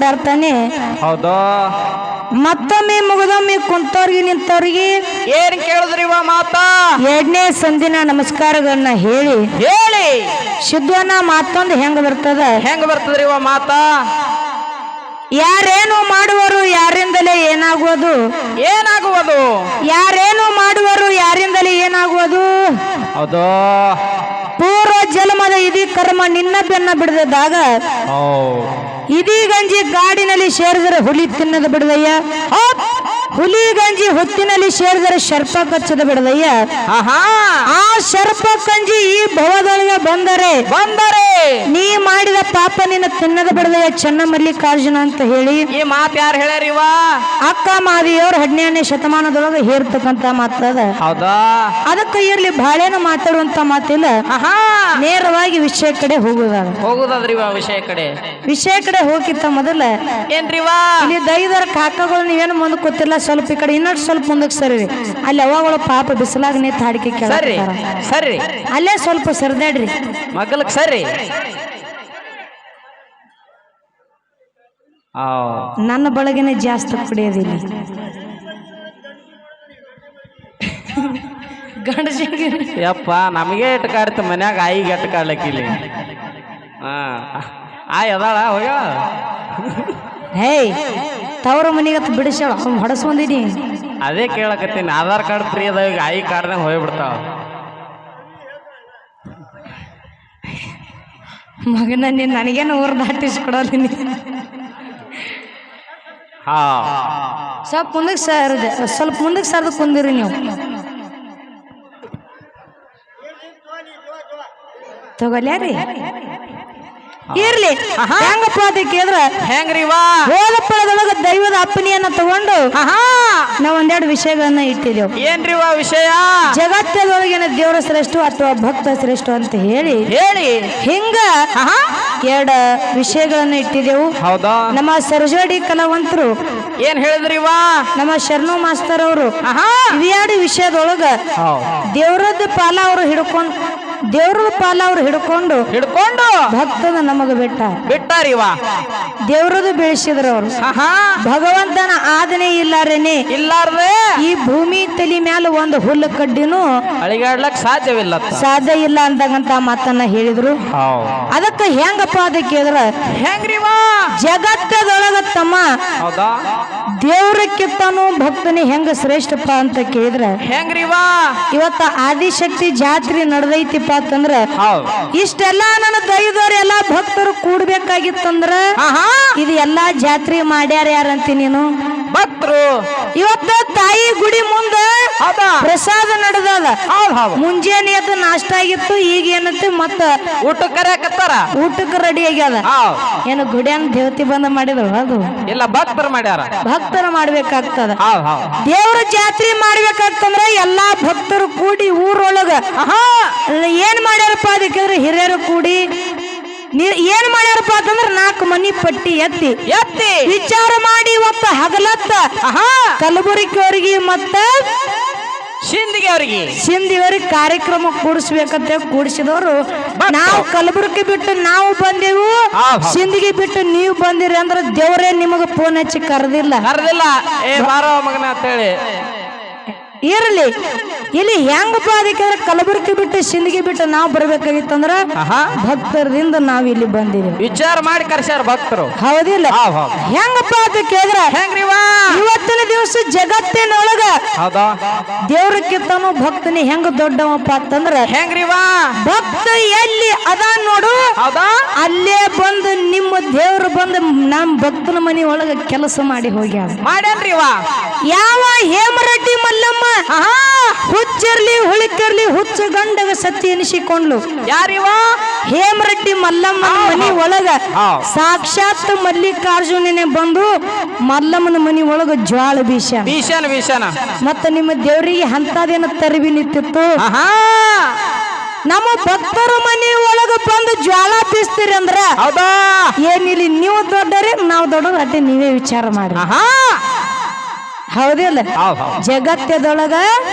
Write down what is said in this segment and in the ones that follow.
ಪ್ರಾರ್ಥನೆ ಹೌದಾ ಮತ್ತೊಮ್ಮೆ ಮುಗಿದೊಮ್ಮೆ ಕುಂತವ್ರಿಗೆ ನಿಂತವ್ರಿಗೆ ಏನ್ ಕೇಳಿದ್ರಿವ ಮಾತಾ ಎರಡನೇ ಸಂದಿನ ನಮಸ್ಕಾರಗಳನ್ನ ಹೇಳಿ ಹೇಳಿ ಶುದ್ಧವನ್ನ ಮತ್ತೊಂದು ಹೆಂಗ ಬರ್ತದ ಹೆಂಗ ಬರ್ತದ್ರಿವ ಮಾತಾ ಯಾರೇನು ಮಾಡುವರು ಯಾರಿಂದಲೇ ಏನಾಗುವುದು ಏನಾಗುವುದು ಯಾರೇನು ಮಾಡುವರು ಯಾರಿಂದಲೇ ಏನಾಗುವುದು ಹೌದು ಪೂರ್ವ ಜನ್ಮದ ಇದಿ ಕರ್ಮ ನಿನ್ನ ಬೆನ್ನ ಬಿಡದಾಗ ಇದಿ ಗಂಜಿ ಗಾಡಿನಲ್ಲಿ ಸೇರಿದರೆ ಹುಲಿ ತಿನ್ನದ ಬಿಡದಯ್ಯ ಹುಲಿ ಗಂಜಿ ಹೊತ್ತಿನಲ್ಲಿ ಸೇರಿದರೆ ಸರ್ಪ ಕಚ್ಚದ ಬಿಡದಯ್ಯ ಆ ಸರ್ಪ ಕಂಜಿ ಈ ಭವದೊಳಗೆ ಬಂದರೆ ನೀ ಮಾಡಿದ ಪಾಪ ನಿನ್ನ ತಿನ್ನದ ಬಿಡದಯ್ಯ ಚೆನ್ನ ಮಲ್ಲಿಕಾರ್ಜುನ ಅಂತ ಹೇಳಿ ಈ ಮಾತು ಯಾರು ಹೇಳ್ಯಾರಿವ ಅಕ್ಕ ಮಾದಿಯವ್ರು 12ನೇ ಶತಮಾನದೊಳಗೆ ಹೇರ್ತಕ್ಕಂತ ಮಾತದ ಹೌದಾ ಅದಕ್ಕೆ ಇರ್ಲಿ ಬಾಳೇನು ಮಾತಾಡುವಂತ ಮಾತಿಲ್ಲ ನೇರವಾಗಿ ವಿಷಯ ಕಡೆ ಹೋಗುದಾದ್ರಿವ ವಿಷಯ ಕಡೆ ಹೋಗಿತ್ತ ಮೊದಲ ಏನ್ರಿವಾ ಇಲ್ಲಿ ದೈವರ ಕಾಕಗಳು ನೀವೇನು ಮುಂದಕ್ಕೆ ಗೊತ್ತಿಲ್ಲ ಸ್ವಲ್ಪ ಈ ಕಡೆ ಇನ್ನೊಂದು ಸ್ವಲ್ಪ ಮುಂದಕ್ಕೆ ಸರಿ ಅಲ್ಲಿ ಅವಾಗಳು ಪಾಪ ಬಿಸಿಲಾಗ ನಿಂತು ಹಾಡಿಕೆ ಕೇಳ್ತಾರ ಸರಿ ಅಲ್ಲೇ ಸ್ವಲ್ಪ ಸರಿದಾಡ್ರಿ ಮಗಲಕ್ ಸರಿ ನನ್ನ ಬಳಗನೆ ಜಾಸ್ತಿ ಕುಡಿಯೋದಿಲ್ಲ ಗಂಡಸಿಗೆ ಯಪ್ಪ ನಮಗೆ ಎಟ್ಟು ಕಾಡ್ತ ಮನ್ಯಾಗ ಆಯಿಗೆ ಎಟ್ಟು ಕಾಡ್ಲಕ್ಕಿಲ್ಲಿ ಅದಾಳ ಹೋಗ್ಯಾಳ ಹೇ ತವ್ರ ಮನೆಗತ್ತ ಬಿಡಿಸ್ಯಾಳ ಹೊಡಸ್ಕೊಂದಿನಿ ಅದೇ ಕೇಳಕತ್ತೀನಿ ಆಧಾರ್ ಕಾರ್ಡ್ ಫ್ರೀ ಅದ ಈಗ ಆಯಿ ಕಾರ್ಡ್ನಾಗ ಹೋಗ್ಬಿಡ್ತಾವ ಮಗನ ನೀನು ನನಗೇನು ಊರ್ ದಾಟಿಸ್ಕೊಡೋದಿನಿ ಸ್ವಲ್ಪ ಮುಂದಕ್ಕೆ ಸರ್ದೆ ಸ್ವಲ್ಪ ಮುಂದಕ್ಕೆ ಸರ್ದು ಕುಂದಿರಿ ನೀವು ತಗೊಳ್ಯಾರಿ ಇರ್ಲಿ ಹೆಂಗಪ್ಪ ಅದಕ್ಕೆ ಹೆಂಗ್ರಿವಾ ಹೋದಪ್ಪಳದೊಳಗ ದೈವದ ಅಪ್ಪನಿಯನ್ನ ತಗೊಂಡು ನಾವ್ ಒಂದೆರಡು ವಿಷಯಗಳನ್ನ ಇಟ್ಟಿದ್ದೇವು ಏನ್ರಿವಾ ವಿಷಯ ಜಗತ್ತದೊಳಗಿನ ದೇವರ ಶ್ರೇಷ್ಠ ಅಥವಾ ಭಕ್ತ ಶ್ರೇಷ್ಠ ಅಂತ ಹೇಳಿ ಹಿಂಗ ಎರಡು ವಿಷಯಗಳನ್ನ ಇಟ್ಟಿದ್ದೆವು ಹೌದಾ ನಮ್ಮ ಸರ್ಜೋಡಿ ಕಲಾವಂತರು ಏನ್ ಹೇಳಿದ್ರಿವಾ ನಮ್ಮ ಶರಣು ಮಾಸ್ತರ್ ಅವರು ಇವೆರಡು ವಿಷಯದೊಳಗ ದೇವರದ್ದು ಪಾಲ ಅವರು ಹಿಡ್ಕೊಂಡು ಭಕ್ತದ ನಮಗ ಬಿಟ್ಟಾರಿವಾ ದೇವ್ರದ್ದು ಬೆಳೆಸಿದ್ರ ಅವರು ಭಗವಂತನ ಆದನೆ ಇಲ್ಲಾರೇನೆ ಈ ಭೂಮಿ ತಲೆ ಮ್ಯಾಲ ಒಂದು ಹುಲ್ಲು ಕಡ್ಡಿನೂ ಅಳಿಗಾಡ್ಲಕ್ ಸಾಧ್ಯ ಇಲ್ಲ ಅಂತಕ್ಕಂತ ಮಾತನ್ನ ಹೇಳಿದ್ರು ಅದಕ್ಕೆ ಹೆಂಗಪ್ಪ ಅದಕ್ಕೆ ಹೆಂಗ್ರಿವಾ ಜಗತ್ತದೊಳಗ ತಮ್ಮ ದೇವ್ರಕ್ಕಿಂತನೂ ಭಕ್ತನೇ ಹೆಂಗ ಶ್ರೇಷ್ಠಪ್ಪ ಅಂತ ಕೇಳಿದ್ರ ಹೆಂಗ್ರಿವಾ ಇವತ್ತ ಆದಿಶಕ್ತಿ ಜಾತ್ರೆ ನಡೆದೈತಿಪ್ಪ ಅಂತಂದ್ರ ಇಷ್ಟೆಲ್ಲಾ ನನ್ನ ದೈವದವ್ರ ಎಲ್ಲಾ ಭಕ್ತರು ಕೂಡ್ಬೇಕಾಗಿತ್ತಂದ್ರ ಇದು ಎಲ್ಲಾ ಜಾತ್ರೆ ಮಾಡ್ಯಾರ ಯಾರಂತಿ ನೀನು ಭಕ್ತರು ಇವತ್ತ ತಾಯಿ ಗುಡಿ ಮುಂದ ಪ್ರಸಾದ ನಡೆದದ ಮುಂಜಾನೆ ಎದ್ದು ನಾಷ್ಟ ಆಗಿತ್ತು ಈಗ ಏನಂತೆ ಮತ್ತ ಊಟಕ್ಕೆ ರೆಡಿ ಆಗ್ಯದ ಏನು ಗುಡಿಯನ್ ದೇವತೆ ಬಂದ ಮಾಡಿದ್ರು ಅದು ಎಲ್ಲ ಭಕ್ತರು ಮಾಡ್ಯಾರ ಭಕ್ತರು ಮಾಡ್ಬೇಕಾಗ್ತದ ದೇವ್ರ ಜಾತ್ರೆ ಮಾಡ್ಬೇಕಾಗ್ತಂದ್ರ ಎಲ್ಲಾ ಭಕ್ತರು ಕೂಡಿ ಊರೊಳಗ ಏನ್ ಮಾಡ್ಯಾರಪ್ಪ ಅದಕ್ಕೆ ಹಿರಿಯರು ಕೂಡಿ ಏನ್ ಮಾಡ್ಯಾರಪ್ಪ ಅಂತಂದ್ರ 4 ಮನಿ ಪಟ್ಟಿ ಎತ್ತಿ ವಿಚಾರ ಮಾಡಿ ಇವತ್ತ ಹಗಲತ್ತ ಕಲಬುರಗಿಯವರಿಗೆ ಮತ್ತ ಸಿಂಧಿಯವರಿಗೆ ಕಾರ್ಯಕ್ರಮ ಕೂಡಿಸ್ಬೇಕಂತ ಕೂಡಿಸಿದವರು ನಾವು ಕಲಬುರಗಿ ಬಿಟ್ಟು ನಾವು ಬಂದೆವು ಸಿಂಧಿಗೆ ಬಿಟ್ಟು ನೀವು ಬಂದಿರಿ ಅಂದ್ರೆ ದೇವರೇ ನಿಮಗ ಫೋನ್ ಹಚ್ಚಿ ಕರೆದಿಲ್ಲ ಮಗನ ಅಂತ ಹೇಳಿ ಇರ್ಲಿ ಇಲ್ಲಿ ಹೆಂಗಪ್ಪ ಅದಕ್ಕೆ ಕಲಬುರಗಿ ಬಿಟ್ಟು ಸಿಂಧಿಗೆ ಬಿಟ್ಟು ನಾವು ಬರ್ಬೇಕಾಗಿತ್ತಂದ್ರ ಭಕ್ತರದಿಂದ ನಾವ್ ಇಲ್ಲಿ ಬಂದಿದ್ದೀವಿ ವಿಚಾರ ಮಾಡಿ ಕರ್ಸ್ಯಾರ ಭಕ್ತರು ಹೌದಿಲ್ಲ ಹೆಂಗಪ್ಪ ಅದಕ್ಕೆ ಇವತ್ತಿನ ದಿವಸ ಜಗತ್ತಿನೊಳಗ ದೇವ್ರಕ್ಕಿಂತನೂ ಭಕ್ತನಿ ಹೆಂಗ ದೊಡ್ಡವಪ್ಪ ಅಂತಂದ್ರ ಹೆಂಗ್ರಿವಾ ಭಕ್ತ ಎಲ್ಲಿ ಅದ ನೋಡು ಅಲ್ಲೇ ಬಂದು ನಿಮ್ಮ ದೇವ್ರು ಬಂದು ನಮ್ ಭಕ್ತನ ಮನಿ ಒಳಗ ಕೆಲಸ ಮಾಡಿ ಹೋಗ್ಯಾರ ಮಾಡ್ಯಾನ್ರಿವಾ ಯಾವ ಹೇಮರೆಡ್ಡಿ ಮಲ್ಲಮ್ಮ ಹುಚ್ಚಿರ್ಲಿ ಹುಳಿಕಿರ್ಲಿ ಹುಚ್ಚು ಗಂಡಗ ಸತ್ತಿ ಎನಿಸಿಕೊಂಡ್ಲು ಯಾರಿವಾ ಹೇಮರೆಡ್ಡಿ ಮಲ್ಲಮ್ಮನ ಮನಿ ಒಳಗ ಸಾಕ್ಷಾತ್ ಮಲ್ಲಿಕಾರ್ಜುನನೇ ಬಂದು ಮಲ್ಲಮ್ಮನ ಮನಿ ಒಳಗ ಜ್ವಾಳ ಬೀಸನ ಮತ್ತ ನಿಮ್ಮ ದೇವರಿಗೆ ಅಂತದೇನ ತರಬಿ ನಿಂತಿತ್ತು ನಮ್ಮ ಭಕ್ತರ ಮನಿ ಒಳಗ ಬಂದು ಜ್ವಾಲ ಬೀಸ್ತೀರಿ ಅಂದ್ರ ಏನಿಲ್ಲಿ ನೀವು ದೊಡ್ಡರಿ ನಾವು ದೊಡ್ಡರು ಅದೇ ನೀವೇ ವಿಚಾರ ಮಾಡ್ರಿ ಹೌದಿಲ್ಲ ಹೌದು ಜಗತ್ತದೊಳಗ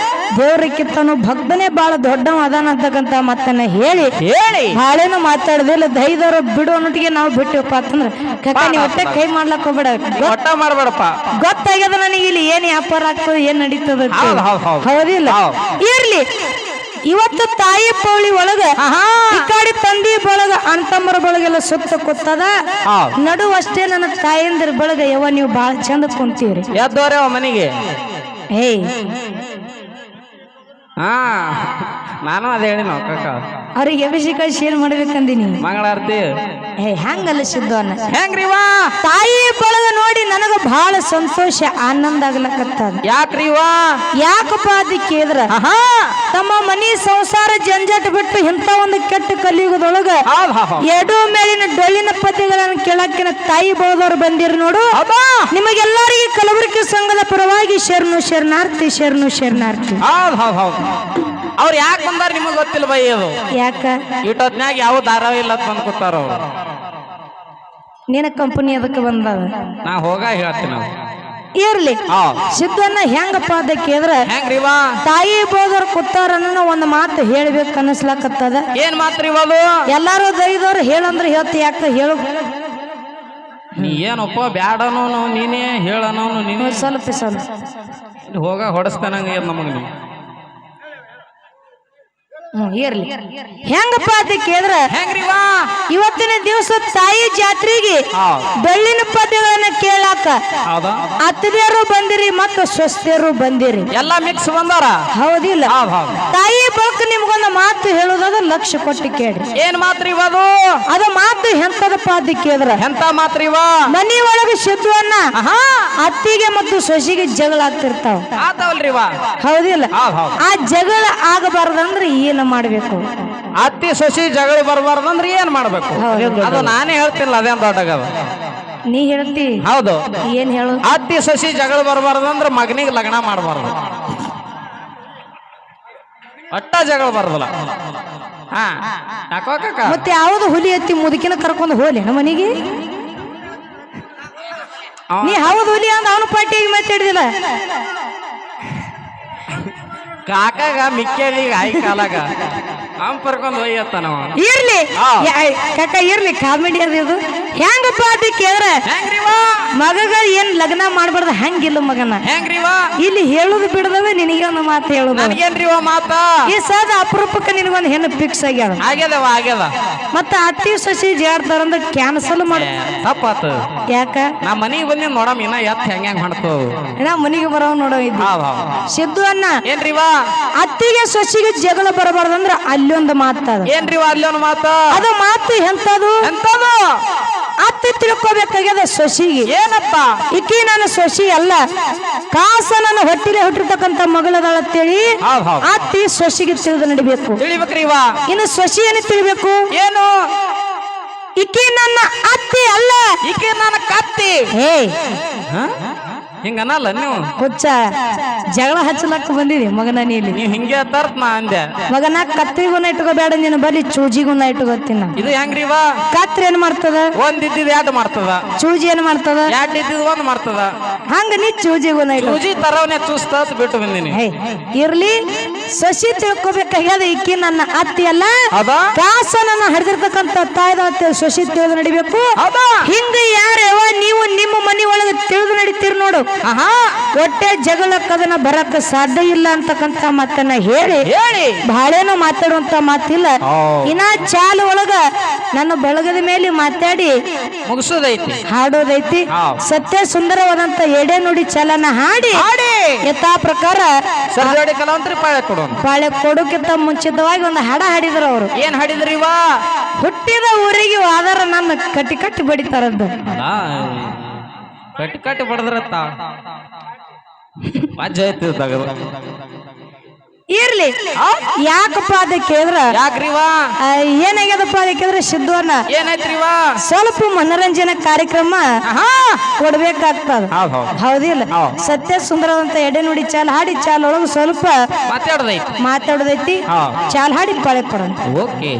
ದೇವ್ರಕ್ಕಿತ್ತನು ಭಕ್ತನೇ ಬಹಳ ದೊಡ್ಡವ ಅದಾನ ಅಂತಕ್ಕಂತ ಮಾತನ್ನ ಹೇಳಿ ಹೇಳಿ ಬಾಳೇನು ಮಾತಾಡದಿಲ್ಲ ದೈದವರು ಬಿಡು ಅನ್ನೋಟಿಗೆ ನಾವು ಬಿಟ್ಟಿವಪ್ಪ ಅಂತಂದ್ರ ಕಕ್ಕ ನೀ ಒಟ್ಟೆ ಕೈ ಮಾಡ್ಲಕ್ ಹೋಗ್ಬೇಡ ಒಟ್ಟ ಮಾಡ್ಬೇಡಪ್ಪ ಗೊತ್ತಾಗ್ಯದ ನನಗೆ ಇಲ್ಲಿ ಏನ್ ವ್ಯಾಪಾರ ಆಗ್ತದೆ ಏನ್ ನಡೀತದ ಅಂತ. ಹೌದ್ ಹೌದ್ ಹೌದ್. ಹೌದಿಲ್ಲ ಇರ್ಲಿ ಇವತ್ತು ತಾಯಿ ಪೌಳಿ ಒಳಗ ಈ ಕಡೆ ತಂದಿ ಬಳಗ ಅಣ್ತಮ್ಮರ ಬಳಗೆಲ್ಲ ಸುತ್ತ ಕೂತದ ನಡುವಷ್ಟೇ ನನ್ನ ತಾಯಂದಿರ ಬಳಗ ಯವ್ವ ನೀವು ಬಾಳ ಚಂದ ಕುಂತೀವ್ರಿ ಎದ್ದೋರೆ ಮನೆಗೆ ಏಯ್ ಹಾ ನಾನು ಅದೇ ಹೇಳಿ ನಾವು ಕಕ್ಕ ಅವ್ರಿಗೆ ಅಭಿಷೇಕ ಶೇರ್ ಮಾಡ್ಬೇಕಂದಿನಿ ಮಂಗಳಾರತಿ ಏ ಹಂಗಲ್ಲ ಸಿದ್ಧವನ್ನ ಹೆಂಗ್ರಿವಾ ತಾಯಿ ಬಳಗ ನೋಡಿ ನನಗ ಬಹಳ ಸಂತೋಷ ಆನಂದ ಆಗ್ಲಕತ್ತದ ಯಾಕ್ರಿವಾ ಯಾಕಪ್ಪ ಅದಕ್ಕೆ ಕೇಳಿದ್ರ ತಮ್ಮ ಮನಿ ಸಂಸಾರ ಜಂಜಾಟ ಬಿಟ್ಟು ಇಂಥ ಒಂದು ಕೆಟ್ಟ ಕಲಿಯುಗದೊಳಗ ಎಡು ಮೇಲಿನ ಡೊಳ್ಳಿನ ಪದ್ಯಗಳನ್ನು ಕೇಳಕ್ಕಿನ ತಾಯಿ ಬಳದವ್ರು ಬಂದಿರಿ ನೋಡು ನಿಮಗೆಲ್ಲರಿಗೆ ಕಲಬುರಗಿ ಸಂಘದ ಪರವಾಗಿ ಶರಣಾರ್ಥಿ ಹೌದ್ ಹೌದ್ ಹೌದು ಅವ್ರು ಯಾಕೆ ಬಂದಾರ ನಿಮಗ್ ಗೊತ್ತಿಲ್ಲ ಬೈ ಅದು ಯಾಕ ಇಟ್ಟೊತ್ನ್ಯಾಗ ಯಾವ ಧಾರಾವಾಹಿ ಇಲ್ಲ ಬಂದ್ ಕೂತಾರ ಅವ್ರು ನಿನ್ನ ಕಂಪನಿ ಅದಕ್ಕೆ ಬಂದದ ನಾ ಹೋಗ ಹೇಳ್ತೀನಿ ನಾವು ಇರ್ಲಿ ಸಿದ್ಧನ್ನ ಹೆಂಗಪ್ಪ ಅದಕ್ಕೆ ಕೇಳಿದ್ರ ಹೆಂಗ್ರಿವಾ ತಾಯಿ ಬೋದವ್ರು ಕೂತಾರ ಅನ್ನೋ ಒಂದು ಮಾತು ಹೇಳ್ಬೇಕು ಅನಿಸ್ಲಾಕತ್ತದ ಏನ್ ಮಾತ್ರಿವದು ಎಲ್ಲಾರು ದೈದವ್ರು ಹೇಳಂದ್ರೆ ಹೇಳ್ತಿ ಯಾಕ ಹೇಳು ನೀ ಏನಪ್ಪ ಬ್ಯಾಡನೋನು ನೀನೇ ಹೇಳನೋನು ನೀನೇ ಸ್ವಲ್ಪ ಹೋಗ ಹೊಡಸ್ತಾನಂಗ ನಮಗ ನೀವು ಇರ್ಲಿ ಹೆಂಗಪ್ಪ ಅಂತ ಕೇಳಿದ್ರ ಹೆಂಗ್ರಿವಾ ಇವತ್ತಿನ ದಿವಸ ತಾಯಿ ಜಾತ್ರೆಗೆ ಬೆಳ್ಳಿನ ಪದ್ಯಗಳನ್ನ ಕೇಳಾಕ ಹೌದಾ ಅತ್ತಿದೇರು ಬಂದಿರಿ ಮತ್ತು ಸ್ವಸ್ಥರು ಬಂದಿರಿ ಎಲ್ಲಾ ಮಿಕ್ಸ್ ಬಂದಾರ ಹೌದಿಲ್ಲ ತಾಯಿ ಬಳಿಕ ನಿಮ್ಗೊಂದು ಮಾತು ಹೇಳೋದದ ಲಕ್ಷ್ಯ ಕೊಟ್ಟು ಕೇಳಿ ಏನ್ ಮಾತ್ರಿವದು ಅದ ಮಾತು ಎಂತದಪ್ಪ ಅಂತ ಕೇಳಿದ್ರ ಎಂತ ಮಾತ್ರಿವ ಮನಿ ಒಳಗ ಸಿದ್ಧವನ್ನ ಅತ್ತಿಗೆ ಮತ್ತು ಸೊಸಿಗೆ ಜಗಳ ಆಗ್ತಿರ್ತಾವ ಆತವಲ್ರಿವಾ ಹೌದಿಲ್ಲ ಆ ಜಗಳ ಆಗಬಾರ್ದಂದ್ರೆ ಏನ್ ಮಾಡ್ಬೇಕು ಅತ್ತಿ ಸೊಸಿ ಜಗಳ ಬರಬಾರ್ದಂದ್ರೆ ಏನ್ ಮಾಡ್ಬೇಕು ಅದು ನಾನೇ ಹೇಳ್ತಿಲ್ಲ ಅದೇನ್ ದೊಡ್ಡಗದ ನೀ ಹೇಳ್ತಿ ಹೌದು ಏನ್ ಹೇಳು ಅತ್ತಿ ಸೊಸಿ ಜಗಳ ಬರಬಾರ್ದಂದ್ರೆ ಮಗನಿಗೆ ಲಗ್ನ ಮಾಡಬಾರ್ದು ಒಟ್ಟ ಜಗಳ ಬರದಲ್ಲ ಹಾ ಯಾಕೋ ಕಾಕ ಮತ್ತೆ ಯಾವ್ದು ಹುಲಿ ಎತ್ತಿ ಮುದುಕಿನ ಕರ್ಕೊಂಡು ಹೋಲಿ ನಮ್ಮ ಮನೆಗೆ ನೀ ಹೌದು ಹುಲಿ ಅಂದ ಅವನು ಪಾರ್ಟಿಗೆ ಮಾತಾಡಿದಿಲ್ಲ ಕಾಕಾಗ ಮಿಕ್ಕೇಲಿಗ ಆಯ್ ಕಾಲಾಗ ಅವ್ನ್ ಪರ್ಕೊಂಡ್ ಒಯ್ಯತ್ತ ನಾವ ಇರ್ಲಿ ಕಾಕ ಇರ್ಲಿ ಕಾಮಿಡಿ ಅದು ಇದು ಹೆಂಗಪ್ಪ ಅಂತ ಕೇಳ್ರೆ ಮಗಗಳು ಏನ್ ಲಗ್ನ ಮಾಡ್ಬಾರ್ದು ಹಂಗಿಲ್ಲ ಮಗನ ಹೆಂಗ್ರಿವಾ ಇಲ್ಲಿ ಹೇಳುದು ಬಿಡದವೆ ನಿನಗೆ ಒಂದು ಮಾತು ಹೇಳುದು ನನಗೇನ್ರಿವ ಮಾತ ಈ ಸದ ಅಪರೂಪಕ್ಕೆ ನಿನಗೊಂದು ಹೆಣ್ಣು ಫಿಕ್ಸ್ ಆಗ್ಯಾವ ಆಗ್ಯದ ಮತ್ತ ಅತ್ತಿ ಸಸಿ ಜಾಡ್ತಾರಂದ್ರೆ ಕ್ಯಾನ್ಸಲ್ ಮಾಡ ತಪ್ಪಾತು ಯಾಕ ನಾ ಮನಿಗೆ ಬಂದಿ ನೋಡಮ್ ಇನ್ನ ಎತ್ ಹೆಂಗ್ ಮಾಡ್ತವ ನಾ ಮನಿಗೆ ಬರೋ ನೋಡೋ ಇದ್ದಿ ಸಿದ್ದು ಅಣ್ಣ ಏನ್ರಿವಾ ಅತ್ತಿಗೆ ಸೊಸಿಗೆ ಜಗಳ ಬರಬಾರ್ದಂದ್ರ ಅಲ್ಲೊಂದು ಮಾತದ ಏನ್ರಿವಾ ಅಲ್ಲೊಂದು ಮಾತ ಅದು ಮಾತು ಎಂತದು ಅತ್ತಿ ತಿಳ್ಕೊಬೇಕಾಗ್ಯದ ಸೊಸಿಗೆ ಏನಪ್ಪ ಇಕ್ಕಿ ನನ್ನ ಸೊಸಿ ಅಲ್ಲ ಕಾಸ ನನ್ನ ಹೊಟ್ಟಿಲೆ ಹುಟ್ಟಿರ್ತಕ್ಕಂತ ಮಗಳದಾಳತ್ತೇಳಿ ಅತ್ತಿ ಸೊಸಿಗೆ ತಿಳಿದು ನಡಿಬೇಕು ತಿಳಿಬೇಕ್ರಿವಾ ಇನ್ನು ಸೊಸಿ ಏನು ತಿಳಿಬೇಕು ಏನು ಇಕ್ಕಿ ನನ್ನ ಅತ್ತಿ ಅಲ್ಲ ಈಕೆ ನನ್ನ ಕತ್ತಿ ಹೇ ಹಿಂಗನಲ್ಲ ನೀವು ಹುಚ್ಚ ಜಗಳ ಹಚ್ಚಲಕ್ಕ ಬಂದಿದೆ ಮಗನ ನೀಲಿ ನೀವ್ ಹಿಂಗೆ ತರ್ತ್ ನಾ ಅಂದೆ ಮಗನ ಕತ್ರಿಗುನ ಇಟ್ಕೋಬೇಡ ನೀನು ಬರೀ ಚೂಜಿಗುನ ಇಟ್ಕೋತೀನ ಇದು ಹೆಂಗ್ರಿವಾ ಕತ್ರಿ ಏನ್ ಮಾಡ್ತದ ಒಂದಿದ್ದಿದ್ ಎರಡು ಮಾಡ್ತದ ಚೂಜಿ ಏನ್ ಮಾಡ್ತದ ಎರಡು ಇದ್ದಿದ್ ಒಂದ್ ಮಾಡ್ತದ ಹಂಗ ನೀ ಚೂಜಿಗುನ ಇಟ್ಟು ಸೂಜಿ ತರವನೆ ಚೂಸ್ತ ಬಿಟ್ಟು ಬಂದಿನಿ ಹೇ ಇರ್ಲಿ ಸಸಿ ತಿಳ್ಕೊಬೇಕಾಗ್ಯದ ಇಕ್ಕಿ ನನ್ನ ಅತ್ತಿ ಅಲ್ಲ ಹೌದಾ ಕಾಸ ನನ್ನ ಹರಿದಿರ್ತಕ್ಕಂತ ತಾಯ್ದ ಸಸಿ ತಿಳಿದು ನಡಿಬೇಕು ಹೌದಾ ಹಿಂಗ ಯಾರ್ಯವ ನೀವು ನಿಮ್ಮ ಮನಿ ಒಳಗೆ ತಿಳಿದು ನಡಿತೀರಿ ನೋಡು ಹೊಟ್ಟೆ ಜಗಳಕ್ಕದನ್ನ ಬರಕ ಸಾಧ್ಯ ಇಲ್ಲ ಅಂತಕ್ಕಂತ ಮಾತನ್ನ ಹೇಳಿ ಬಹಳೇನು ಮಾತಾಡುವಂತ ಮಾತಿಲ್ಲ ಇನ್ನ ಚಾಲು ಒಳಗ ನನ್ನ ಬಳಗದ ಮೇಲೆ ಮಾತಾಡಿ ಮುಗಿಸೋದೈತಿ ಹಾಡೋದೈತಿ ಸತ್ಯ ಸುಂದರವಾದಂತ ಎಡೆ ನುಡಿ ಚಾಲನ ಹಾಡಿ ಯಥಾ ಪ್ರಕಾರ ಸರ್ಜೋಡಿ ಕಲಾವಂತ್ರಿ ಪಾಳೆ ಕೊಡೋಣ ಪಾಳೆ ಕೊಡೋಕ್ಕಿಂತ ಮುಂಚಿತವಾಗಿ ಒಂದು ಹಾಡ ಹಾಡಿದ್ರು ಅವರು ಏನ್ ಹಾಡಿದ್ರಿವಾ ಹುಟ್ಟಿದ ಊರಿಗೆ ಆಧಾರ ನನ್ನ ಕಟ್ಟಿ ಬಡಿತಾರದ್ದು ಕಟ್ಟಿ ಬಡದ್ರತ್ತ ಮಜ್ಜ ಐತಿ ಇರ್ಲಿ ಯಾಕಪ್ಪ ಅದಕ್ಕೆ ಕೇಳಿದ್ರ ಯಾಕ್ರಿವಾ ಏನಾಗ್ಯದಪ್ಪ ಅದಕ್ಕೆ ಕೇಳಿದ್ರೆ ಸಿದ್ಧವನ್ನ ಏನಾಯ್ತ್ರಿವಾ ಸ್ವಲ್ಪ ಮನರಂಜನಾ ಕಾರ್ಯಕ್ರಮ ಕೊಡ್ಬೇಕಾಗ್ತದ ಹೌದಿಲ್ಲ ಸತ್ಯ ಸುಂದರವಂತ ಎಡೆ ನುಡಿ ಚಾಲ್ ಹಾಡಿ ಚಾಲ್ ಒಳಗ ಸ್ವಲ್ಪ ಮಾತಾಡೋದೈತಿ ಮಾತಾಡೋದೈತಿ ಚಾಲ್ ಹಾಡಿ ಪಾಳೆ ಕೊಡೋಣ ಓಕೆ